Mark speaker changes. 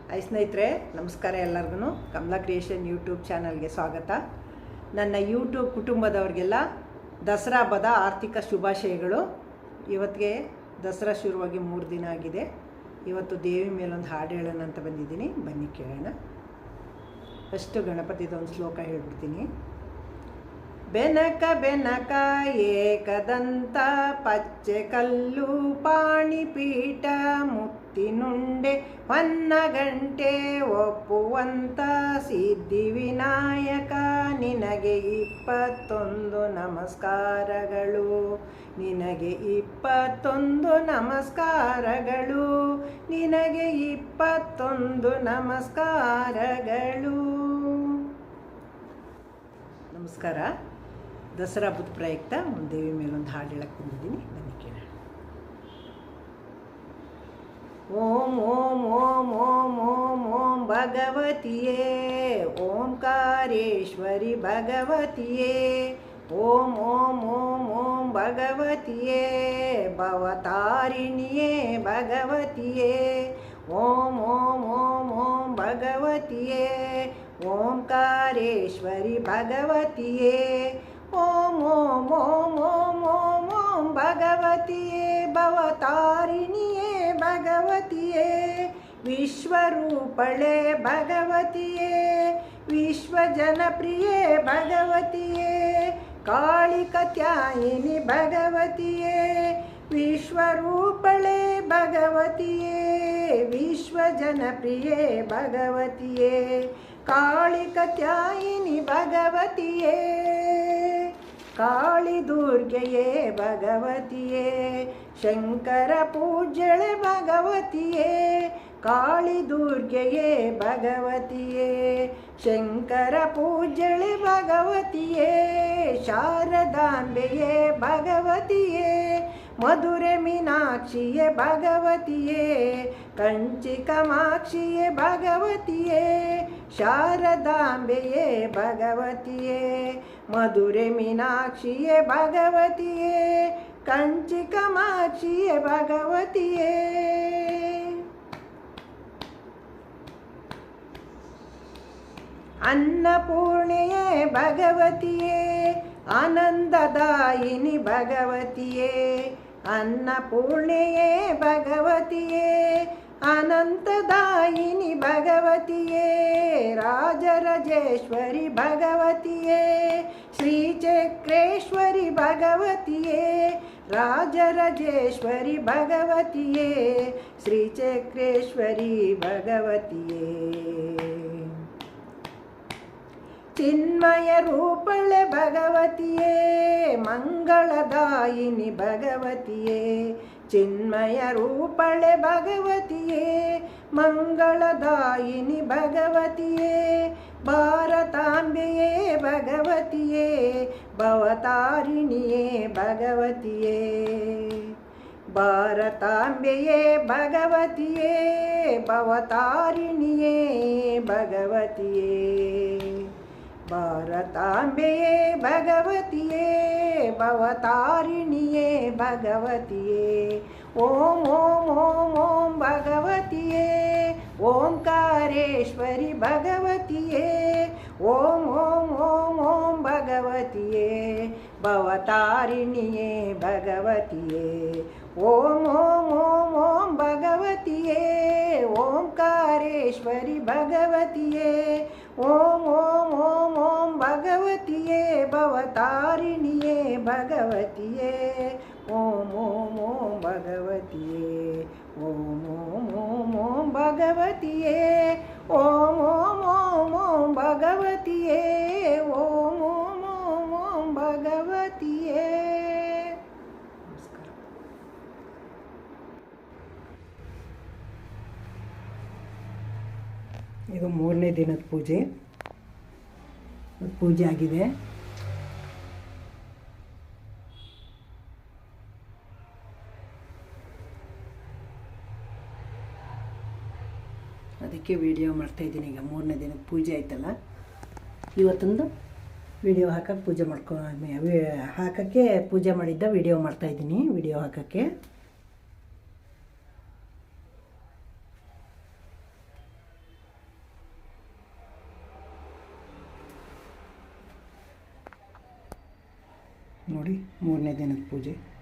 Speaker 1: Hi ಸ್ನೇಹಿತರೆ, ನಮಸ್ಕಾರ ಎಲ್ಲರಿಗೂ. ಕಮಲಾ ಕ್ರಿಯೇಷನ್ ಯೂಟ್ಯೂಬ್ ಚಾನಲ್ಗೆ ಸ್ವಾಗತ. ನನ್ನ ಯೂಟ್ಯೂಬ್ ಕುಟುಂಬದವ್ರಿಗೆಲ್ಲ ದಸರಾ ಹಬ್ಬದ ಆರ್ಥಿಕ ಶುಭಾಶಯಗಳು. ಇವತ್ತಿಗೆ ದಸರಾ ಶುರುವಾಗಿ 3 ದಿನ ಆಗಿದೆ. ಇವತ್ತು ದೇವಿ ಮೇಲೊಂದು ಹಾಡು ಹೇಳೋಣ ಅಂತ ಬಂದಿದ್ದೀನಿ. ಬನ್ನಿ ಕೇಳೋಣ. ಫಸ್ಟು ಗಣಪತಿದೊಂದು ಶ್ಲೋಕ ಹೇಳ್ಬಿಡ್ತೀನಿ. ಬೆನಕ ಬೆನಕ ಏಕದಂತ ಪಚ್ಚೆ ಕಲ್ಲು ಪಾಣಿಪೀಠ ಮುತ್ತಿನುಂಡೆ ಹೊನ್ನಗಂಟೆ ಒಪ್ಪುವಂತ ಸಿದ್ಧಿ ವಿನಾಯಕ ನಿನಗೆ 21 ನಮಸ್ಕಾರಗಳು. ನಿನಗೆ 21 ನಮಸ್ಕಾರಗಳು. ನಿನಗೆ 21 ನಮಸ್ಕಾರಗಳು. ನಮಸ್ಕಾರ. ದಸರಾ ಹಬ್ಬದ ಪ್ರಯುಕ್ತ ಒಂದು ದೇವಿ ಮೇಲೊಂದು ಹಾಡು ಹೇಳಕ್ಕೆ ಬಂದಿದ್ದೀನಿ. ಬನ್ನಿ ಕೇಳೋಣ. ಓಂ ಓಂ ಓಂ ಓಂ ಓಂ ಓಂ ಭಗವತಿಯೇ ಓಂಕಾರೇಶ್ವರಿ ಭಗವತಿಯೇ. ಓಂ ಓಂ ಓಂ ಓಂ ಭಗವತಿಯೇ ಭವತಾರಿಣಿಯೇ ಭಗವತಿಯೇ. ಓಂ ಓಂ ಓಂ ಓಂ ಭಗವತಿಯೇ ಓಂಕಾರೇಶ್ವರಿ ಭಗವತಿಯೇ. ಓಂ ಓಂ ಓಂ ಓಂ ಓಂ ಓಂ ಭಗವತಿಯೇ ಭವತಾರಿಣಿಯೇ ಭಗವತಿಯೇ. ವಿಶ್ವರೂಪಳೆ ಭಗವತಿಯೇ ವಿಶ್ವಜನಪ್ರಿಯೇ ಭಗವತಿಯೇ. ಕಾಳಿಕತ್ಯಾಯಿನಿ ಭಗವತಿಯೇ ವಿಶ್ವರೂಪಳೆ ಭಗವತಿಯೇ. ವಿಶ್ವಜನಪ್ರಿಯೇ ಭಗವತಿಯೇ. ಕಾಳಿಕತ್ಯಾಯಿನಿ ಭಗವತಿಯೇ. ಕಾಳಿ ದುರ್ಗೆಯೇ ಭಗವತಿಯೇ. ಶಂಕರ ಪೂಜ್ಯಳೆ ಭಗವತಿಯೇ. ಕಾಳಿ ದುರ್ಗೆಯೇ ಭಗವತಿಯೇ. ಶಂಕರ ಪೂಜ್ಯಳೆ ಭಗವತಿಯೇ. ಶಾರದಾಂಬೆಯೇ ಭಗವತಿಯೇ. ಮಧುರೆ ಮೀನಾಕ್ಷಿಯೇ ಭಗವತಿಯೇ. ಕಂಚಿ ಕಾಮಾಕ್ಷಿಯೇ ಭಗವತಿಯೇ. ಶಾರದಾಂಬೆಯೇ ಭಗವತಿಯೇ. ಮಧುರೆ ಮೀನಾಕ್ಷಿಯೇ ಭಗವತಿಯೇ. ಕಂಚಿ ಕಾಮಾಕ್ಷಿಯೇ ಭಗವತಿಯೇ. ಅನ್ನಪೂರ್ಣೆಯೇ ಭಗವತಿಯೇ. ಆನಂದದಾಯಿನಿ ಭಗವತಿಯೇ. ಅನ್ನಪೂರ್ಣೆಯೇ ಭಗವತಿಯೇ. ಅನಂತದಾಯಿನಿ ಭಗವತಿಯೇ. ರಾಜರಾಜೇಶ್ವರಿ ಭಗವತಿಯೇ. ಶ್ರೀಚಕ್ರೇಶ್ವರಿ ಭಗವತಿಯೇ. ರಾಜರಾಜೇಶ್ವರಿ ಭಗವತಿಯೇ. ಶ್ರೀಚಕ್ರೇಶ್ವರಿ ಭಗವತಿಯೇ. ಚಿನ್ಮಯ ರೂಪಳೆ ಭಗವತಿಯೇ. ಮಂಗಳದಾಯಿನಿ ಭಗವತಿಯೇ. ಚಿನ್ಮಯ ರೂಪಳೆ ಭಗವತಿಯೇ. ಮಂಗಳದಾಯಿನಿ ಭಗವತಿಯೇ. ಭಾರತಾಂಬೆಯೇ ಭಗವತಿಯೇ. ಭವತಾರಿಣಿಯೇ ಭಗವತಿಯೇ. ಭಾರತಾಂಬೆಯೇ ಭಗವತಿಯೇ. ಭವತಾರಿಣಿಯೇ ಭಗವತಿಯೇ. ಭಾರತಾಂಬೆಯೇ ಭಗವತಿಯೇ. ಭವತಾರಿಣಿಯೇ ಭಗವತಿಯೇ. ಓಂ ಓಂ ಓಂ ಓಂ ಭಗವತಿಯೇ. ಓಂಕಾರೇಶ್ವರಿ ಭಗವತಿಯೇ. ಓಂ ಓಂ ಓಂ ಓಂ ಭಗವತಿಯೇ. ಭವತಾರಿಣಿಯೇ ಭಗವತಿಯೇ. ಓಂ ಓಂ ಓಂ ಓಂ ಭಗವತಿಯೇ. ಓಂಕಾರೇಶ್ವರಿ ಭಗವತಿಯೇ. ಓಂ ಓಂ ಓಂ ಓಂ ಭಗವತಿಯೇ. ಭವತಾರಿಣಿಯೇ ಭಗವತಿಯೇ. ಓಂ ಓಂ ಓಂ ಭಗವತಿಯೇ. ಓಂ ಓಂ ಓಂ ಓಂ ಭಗವತಿಯೇ. ಓಂ ಓಂ ಓಂ ಓಂ ಭಗವತಿಯೇ. ಓಂ ಓಂ ಓಂ ಓಂ ಭಗವತಿಯೇ. ನಮಸ್ಕಾರ. ಇದು 3ನೇ ದಿನದ ಪೂಜೆ. ಪೂಜೆ ಆಗಿದೆ. ಅದಕ್ಕೆ ವಿಡಿಯೋ ಮಾಡ್ತಾಯಿದ್ದೀನಿ. ಈಗ 3ನೇ ದಿನದ ಪೂಜೆ ಆಯ್ತಲ್ಲ, ಇವತ್ತೊಂದು ವಿಡಿಯೋ ಹಾಕಕ್ಕೆ ಪೂಜೆ ಮಾಡಿದ್ದ ವಿಡಿಯೋ ಮಾಡ್ತಾಯಿದ್ದೀನಿ. ವಿಡಿಯೋ ಹಾಕೋಕ್ಕೆ ನೋಡಿ ಮೂರನೇ ದಿನದ ಪೂಜೆ.